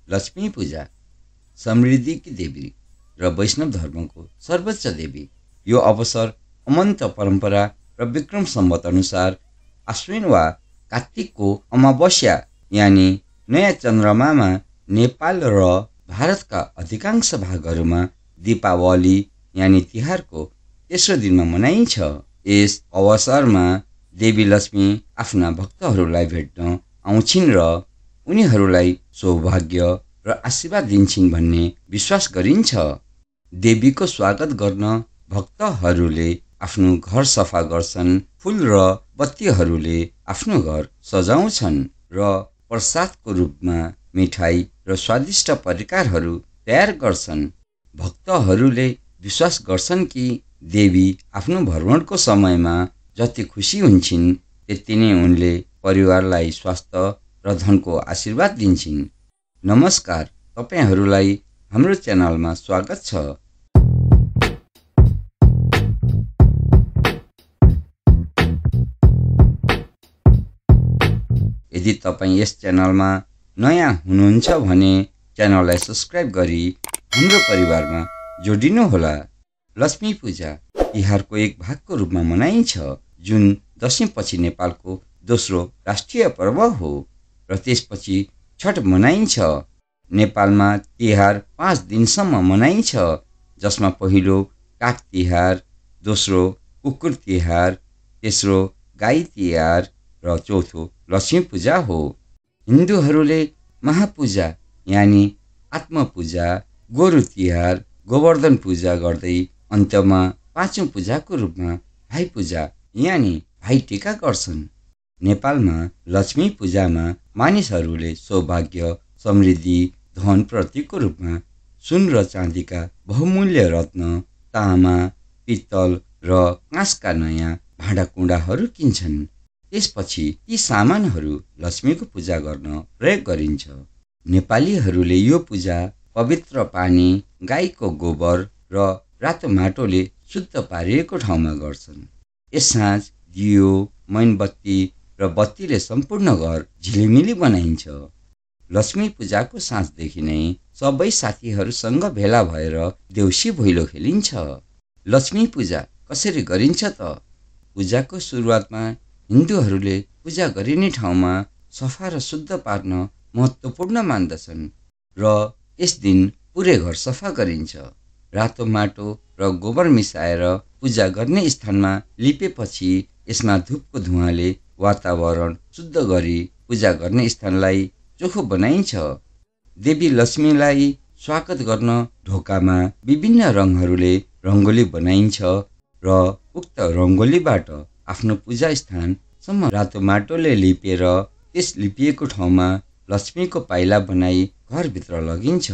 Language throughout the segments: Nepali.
लक्ष्मी पूजा समृद्धिकी देवी र वैष्णव धर्मको सर्वोच्च देवी। यो अवसर अनन्त परम्परा र विक्रम सम्वत अनुसार आश्विन वा कार्तिकको अमावस्या यानि नयाँ चन्द्रमामा नेपाल र भारतका अधिकांश भागहरूमा दीपावली यानि तिहारको तेस्रो दिनमा मनाइन्छ। यस अवसरमा देवी लक्ष्मी आफ्ना भक्तहरूलाई भेट्न आउँछिन् र उनीहरूलाई सौभाग्य र आशीर्वाद दिन्छिन् भन्ने विश्वास गरिन्छ। देवीको स्वागत गर्न भक्तहरूले आफ्नो घर सफा गर्छन्, फूल र बत्तीहरूले आफ्नो घर सजाउँछन् र प्रसादको रूपमा मिठाई र स्वादिष्ट परिकारहरू तयार गर्छन्। भक्तहरूले विश्वास गर्छन् कि देवी आफ्नो भ्रमणको समयमा जति खुसी हुन्छन् त्यति नै उनले परिवारलाई स्वास्थ्य र धनको आशीर्वाद दिन्छन्। नमस्कार, तपाईहरूलाई हाम्रो च्यानलमा स्वागत छ। यदि तपाईँ यस च्यानलमा नयाँ हुनुहुन्छ भने च्यानललाई सब्स्क्राइब गरी हाम्रो परिवारमा जोडिनुहोला। लक्ष्मी पूजा तिहारको एक भागको रूपमा मनाइन्छ, जुन दशैँपछि नेपालको दोस्रो राष्ट्रिय पर्व हो र त्यसपछि छठ मनाइन्छ। नेपालमा तिहार 5 दिनसम्म मनाइन्छ, जसमा पहिलो काग तिहार, दोस्रो कुकुर तिहार, तेस्रो गाई तिहार र चौथो लक्ष्मी पूजा हो। हिन्दूहरूले महापूजा यानि आत्मपूजा, गोरु तिहार, गोवर्धन पूजा गर्दै अन्त्यमा पाँचौं पूजाको रूपमा भाइ पूजा यानि भाइ टिका गर्छन्। नेपालमा लक्ष्मी पूजामा मानिसहरूले सौभाग्य, समृद्धि, धन प्रतीकको रूपमा सुन र चाँदीका बहुमूल्य रत्न, तामा, पित्तल र काँसका नयाँ भाँडाकुँडाहरू किन्छन्। त्यसपछि ती सामानहरू लक्ष्मीको पूजा गर्न प्रयोग गरिन्छ। नेपालीहरूले यो पूजा पवित्र पानी, गाईको गोबर र रातो माटोले शुद्ध पारिएको ठाउँमा गर्छन्। यस साँझ दियो, मैनबत्ती र बत्तीले सम्पूर्ण घर झिलिमिली बनाइन्छ। लक्ष्मी पूजाको साँझदेखि नै सबै साथीहरूसँग भेला भएर देउसी भैलो खेलिन्छ। लक्ष्मी पूजा कसरी गरिन्छ त? पूजाको सुरुवातमा हिन्दूहरूले पूजा गरिने ठाउँमा सफा र शुद्ध पार्न महत्त्वपूर्ण मान्दछन् र यस दिन पुरै घर सफा गरिन्छ। रातो माटो र गोबर मिसाएर पूजा गर्ने स्थानमा लिपेपछि यसमा धूपको धुवाँले वातावरण शुद्ध गरी पूजा गर्ने स्थानलाई चोखो बनाइन्छ। देवी लक्ष्मीलाई स्वागत गर्न ढोकामा विभिन्न रङहरूले रङ्गोली बनाइन्छ र उक्त रङ्गोलीबाट आफ्नो पूजा स्थानसम्म रातो माटोले लिपेर त्यस लिपिएको ठाउँमा लक्ष्मीको पाइला बनाई घरभित्र लगिन्छ,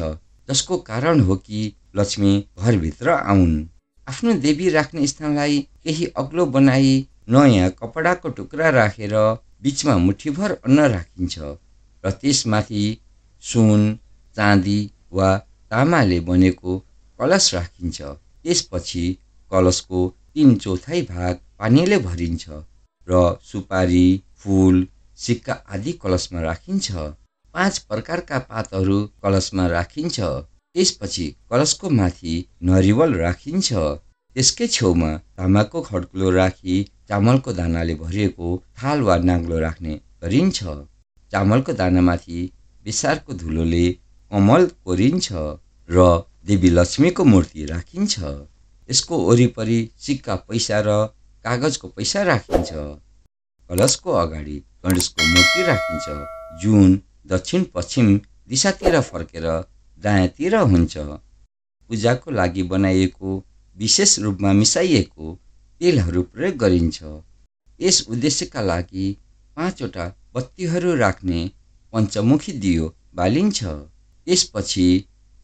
जसको कारण हो कि लक्ष्मी घरभित्र आउन्। आफ्नो देवी राख्ने स्थानलाई केही अग्लो बनाई नयाँ कपडाको टुक्रा राखेर बीचमा मुठीभर अन्न राखिन्छ र त्यसमाथि सुन, चाँदी वा तामाले बनेको कलश राखिन्छ। त्यसपछि कलशको 3/4 भाग पानीले भरिन्छ र सुपारी, फूल, सिक्का आदि कलशमा राखिन्छ। 5 प्रकारका पातहरू कलशमा राखिन्छ। त्यसपछि कलशको माथि नरिवल राखिन्छ। त्यसकै छेउमा तामाको खड्कुलो राखी चामलको दानाले भरिएको थाल वा नाग्लो राख्ने गरिन्छ। चामलको दानामाथि बेसारको धुलोले कमल कोरिन्छ र देवी लक्ष्मीको मूर्ति राखिन्छ। यसको वरिपरि सिक्का पैसा र कागजको पैसा राखिन्छ। कलशको अगाडि गणेशको मूर्ति राखिन्छ, जुन दक्षिण पश्चिम दिशातिर फर्केर दायाँतिर हुन्छ। पूजाको लागि बनाइएको विशेष रूपमा मिसाइएको तेलहरू प्रयोग गरिन्छ। यस उद्देश्यका लागि 5 वटा बत्तीहरू राख्ने पञ्चमुखी दियो बालिन्छ। त्यसपछि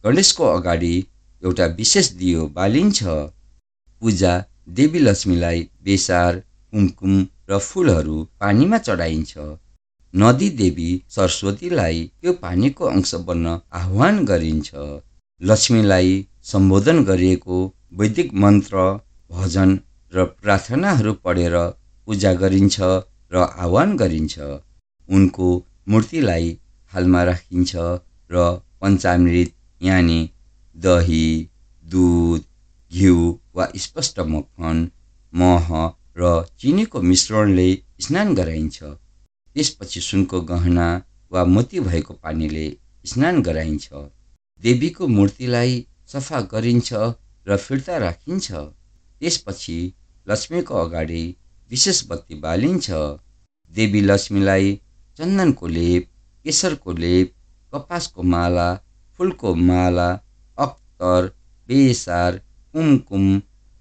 गणेशको अगाडि एउटा विशेष दियो बालिन्छ। पूजा देवी लक्ष्मीलाई बेसार, कुमकुम र फूलहरू पानीमा चढाइन्छ। नदी देवी सरस्वतीलाई त्यो पानीको अंश बन्न आह्वान गरिन्छ। लक्ष्मीलाई सम्बोधन गरिएको वैदिक मन्त्र, भजन र प्रार्थनाहरू पढेर पूजा गरिन्छ र आह्वान गरिन्छ। उनको मूर्तिलाई थालमा राखिन्छ र पञ्चामृत यानि दही, दुध, घिउ वा स्पष्ट मक्खन, मह र चिनीको मिश्रणले स्नान गराइन्छ। त्यसपछि सुनको गहना वा मोती भएको पानीले स्नान गराइन्छ। देवीको मूर्तिलाई सफा गरिन्छ र फिर्ता राखिन्छ। त्यसपछि लक्ष्मीको अगाडि विशेष बत्ती बालिन्छ। देवी लक्ष्मीलाई चन्दनको लेप, केशरको लेप, कपासको माला, फुलको माला, अख्तर, बेसार, कुमकुम,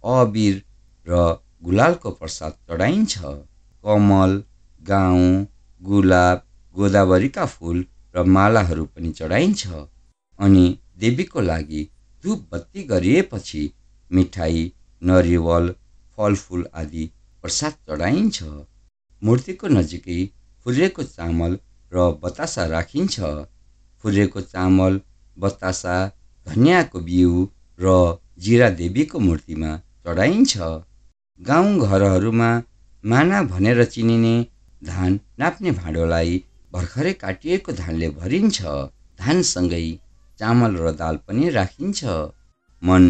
अबिर र गुलालको प्रसाद चढाइन्छ। कमल, गाउँ, गुलाब, गोदावरीका फुल र मालाहरू पनि चढाइन्छ। अनि देवीको लागि धूप बत्ती गरिएपछि मिठाई, नरिवल, फलफुल आदि प्रसाद चढाइन्छ। मूर्तिको नजिकै फुरेको चामल र बतासा राखिन्छ। फुरेको चामल, बतासा, धनियाँको बिउ र जिरा देवीको मूर्तिमा चढाइन्छ। गाउँघरहरूमा माना भनेर चिनिने धान नाप्ने भाँडोलाई भर्खरै काटिएको धानले भरिन्छ। धानसँगै चामल र दाल पनि राखिन्छ। मन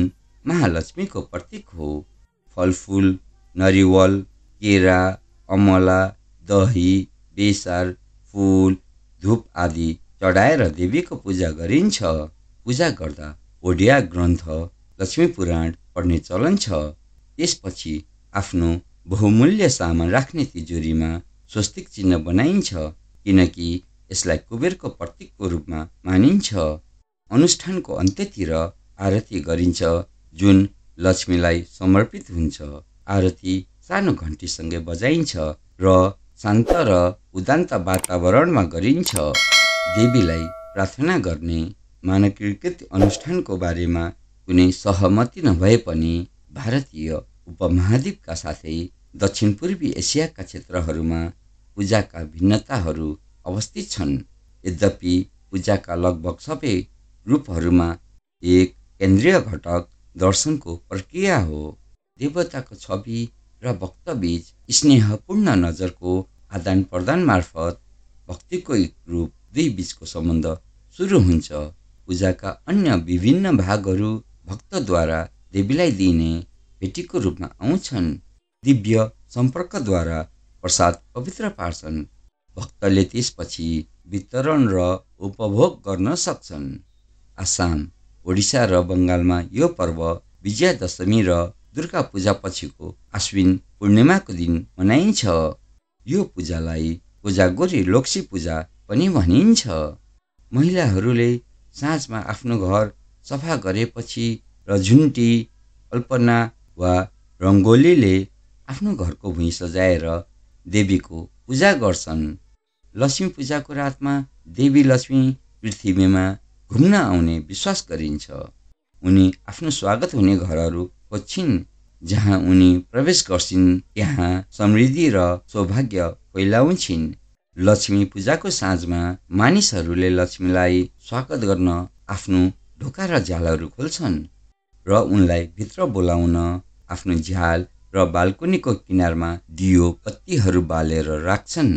महालक्ष्मीको प्रतीक हो। फलफुल, नरिवल, केरा, अमला, दही, बेसार, फुल, धूप आदि चढाएर देवीको पूजा गरिन्छ। पूजा गर्दा ओडिया ग्रन्थ लक्ष्मी पुराण पढ्ने चलन छ। त्यसपछि आफ्नो बहुमूल्य सामान राख्ने तिजोरीमा स्वस्तिक चिन्ह बनाइन्छ, किनकि यसलाई कुबेरको प्रतीकको रूपमा मानिन्छ। अनुष्ठानको अन्त्यतिर आरती गरिन्छ, जुन लक्ष्मीलाई समर्पित हुन्छ। आरती सानो घन्टीसँगै बजाइन्छ र शान्त र उदान्त वातावरणमा गरिन्छ। देवीलाई प्रार्थना गर्ने मानकीकृत अनुष्ठानको बारेमा कुनै सहमति नभए पनि भारतीय उपमहाद्वीपका साथै दक्षिण पूर्वी एसियाका क्षेत्रहरूमा पूजाका भिन्नताहरू अवस्थित छन्। यद्यपि पूजाका लगभग सबै रूपहरूमा एक केन्द्रीय घटक दर्शनको प्रक्रिया हो। देवताको छवि र भक्तबीच स्नेहपूर्ण नजरको आदान प्रदान मार्फत भक्तिको एक रूप दुई बीचको सम्बन्ध सुरु हुन्छ। पूजाका अन्य विभिन्न भागहरू भक्तद्वारा देवीलाई दिइने भेटीको रूपमा आउँछन्। दिव्य सम्पर्कद्वारा प्रसाद पवित्र पार्छन्। भक्तले त्यसपछि वितरण र उपभोग गर्न सक्छन्। आसाम, ओडिसा र बङ्गालमा यो पर्व विजयादशमी र दुर्गा पूजा पछिको आश्विन पूर्णिमाको दिन मनाइन्छ। यो पूजालाई कोजागोरी लोक्सी पूजा पनि भनिन्छ। महिलाहरूले साँझमा आफ्नो घर सफा गरेपछि रझुन्टी, अल्पना वा रङ्गोलीले आफ्नो घरको भुइँ सजाएर देवीको पूजा गर्छन्। लक्ष्मी पूजाको रातमा देवी लक्ष्मी पृथ्वीमा घुम्न आउने विश्वास गरिन्छ। उनी आफ्नो स्वागत हुने घरहरू खोज्छिन्। जहाँ उनी प्रवेश गर्छिन् त्यहाँ समृद्धि र सौभाग्य फैलाउँछिन्। लक्ष्मी पूजाको साँझमा मानिसहरूले लक्ष्मीलाई स्वागत गर्न आफ्नो ढोका र झ्यालहरू खोल्छन् र उनलाई भित्र बोलाउन आफ्नो झ्याल र बाल्कनीको किनारमा दियो बत्तीहरू बालेर राख्छन्।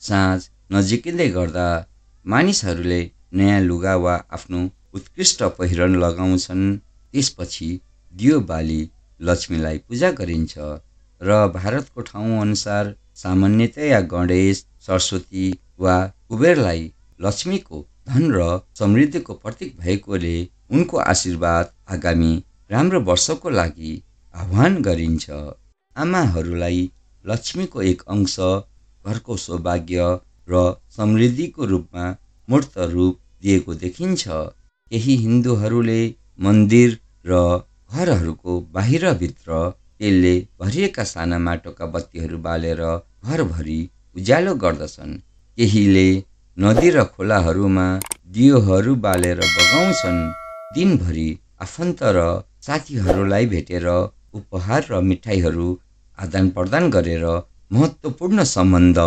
साँझ नजिकिँदै गर्दा मानिसहरूले नयाँ लुगा वा आफ्नो उत्कृष्ट पहिरन लगाउँछन्। त्यसपछि दियो बाली लक्ष्मीलाई पूजा गरिन्छ र भारतको ठाउँअनुसार सामान्यतया गणेश, सरस्वती वा कुबेरलाई लक्ष्मीको धन र समृद्धिको प्रतीक भएकोले उनको आशीर्वाद आगामी राम्रो वर्षको लागि आह्वान गरिन्छ। आमाहरूलाई लक्ष्मीको एक अंश, घरको सौभाग्य र समृद्धिको रूपमा मूर्त रूप दिएको देखिन्छ। केही हिन्दूहरूले मन्दिर र घरहरूको बाहिरभित्र तेलले भरिएका साना माटोका बत्तीहरू बालेर घरभरि उज्यालो गर्दछन्। केहीले नदी र खोलाहरूमा दियोहरू बालेर बगाउँछन्। दिनभरि आफन्त र साथीहरूलाई भेटेर उपहार र मिठाईहरू आदान प्रदान गरेर महत्त्वपूर्ण सम्बन्ध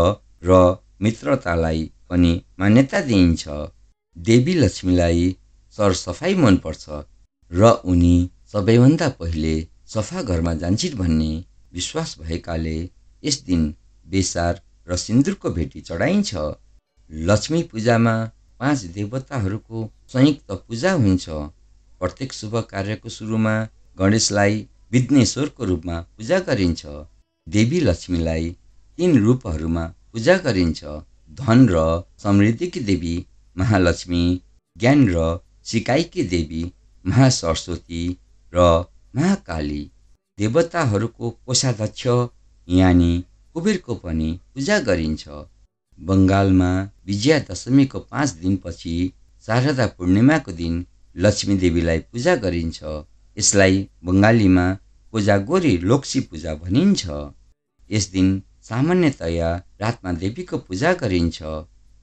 र मित्रतालाई पनि मान्यता दिइन्छ। देवी लक्ष्मीलाई सरसफाइ मनपर्छ र उनी सबैभन्दा पहिले सफा घरमा जान्छिन् भन्ने विश्वास भएकाले यस दिन बेसार र सिन्दुरको भेटी चढाइन्छ। लक्ष्मी पूजामा 5 देवताहरूको संयुक्त पूजा हुन्छ। प्रत्येक शुभ कार्यको सुरुमा गणेशलाई विघ्नेश्वरको रूपमा पूजा गरिन्छ। देवी लक्ष्मीलाई 3 रूपहरूमा पूजा गरिन्छ। धन र समृद्धिकी देवी महालक्ष्मी, ज्ञान र सिकाइकी देवी महासरस्वती र महाकाली। देवताहरूको कोषाध्यक्ष यानी कुबेरको पनि पूजा गरिन्छ। बङ्गालमा विजयादशमीको 5 दिनपछि शारदा पूर्णिमाको दिन लक्ष्मी देवीलाई पूजा गरिन्छ। यसलाई बङ्गालीमा कोजागोरी लोक्सी पूजा भनिन्छ। यस दिन सामान्यतया रातमा देवीको पूजा गरिन्छ।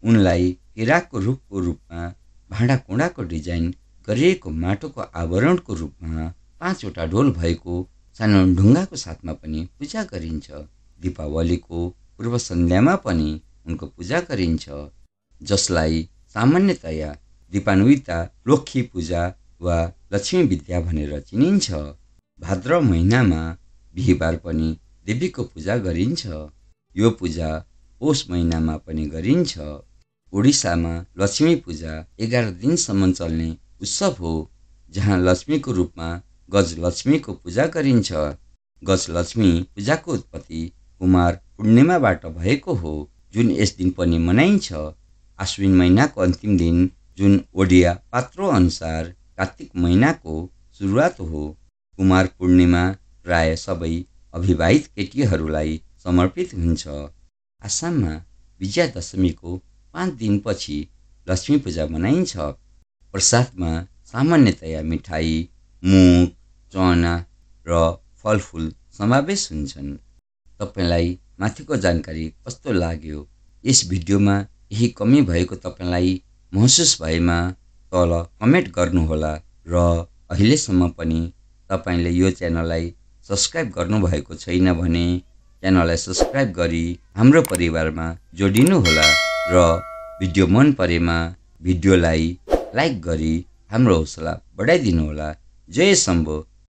उनलाई केराको रुखको रूपमा भाँडाकुँडाको डिजाइन गरिएको माटोको आवरणको रूपमा 5 वटा ढोल भएको सानो ढुङ्गाको साथमा पनि पूजा गरिन्छ। दीपावलीको पूर्व सन्ध्यामा पनि उनको पूजा गरिन्छ, जसलाई सामान्यतया दीपान्विता लोक्खी पूजा वा लक्ष्मी विद्या भनेर चिनिन्छ। भाद्र महिनामा बिहिबार पनि देवीको पूजा गरिन्छ। यो पूजा पौष महिनामा पनि गरिन्छ। ओडिसामा लक्ष्मी पूजा 11 दिनसम्म चल्ने उत्सव हो, जहाँ लक्ष्मीको रूपमा गजलक्ष्मीको पूजा गरिन्छ। गजलक्ष्मी पूजाको उत्पत्ति कुमार पूर्णिमाबाट भएको हो, जुन यस दिन पनि मनाइन्छ। आश्विन महिनाको अन्तिम दिन, जुन ओडिया पात्रो अनुसार कार्तिक महिनाको सुरुवात हो। कुमार पूर्णिमा प्राय सबै अविवाहित केटीहरूलाई समर्पित हुन्छ। आसाममा विजयादशमीको 5 दिनपछि लक्ष्मी पूजा मनाइन्छ। प्रसादमा सामान्यतया मिठाई, मुग, चना र फलफुल समावेश हुन्छन्। तपाईलाई माथिको जानकारी कस्तो लाग्यो? यस भिडियोमा यही कमी भएको तपाईलाई महसुस भएमा तल कमेन्ट गर्नुहोला र अहिलेसम्म पनि तपाईले यो च्यानललाई सब्स्क्राइब गर्नुभएको छैन भने च्यानललाई सब्स्क्राइब गरी हाम्रो परिवारमा जोडिनुहोला र भिडियो मन परेमा भिडियोलाई लाइक गरी हाम्रो हौसला बढाइदिनुहोला। जय शम्भो।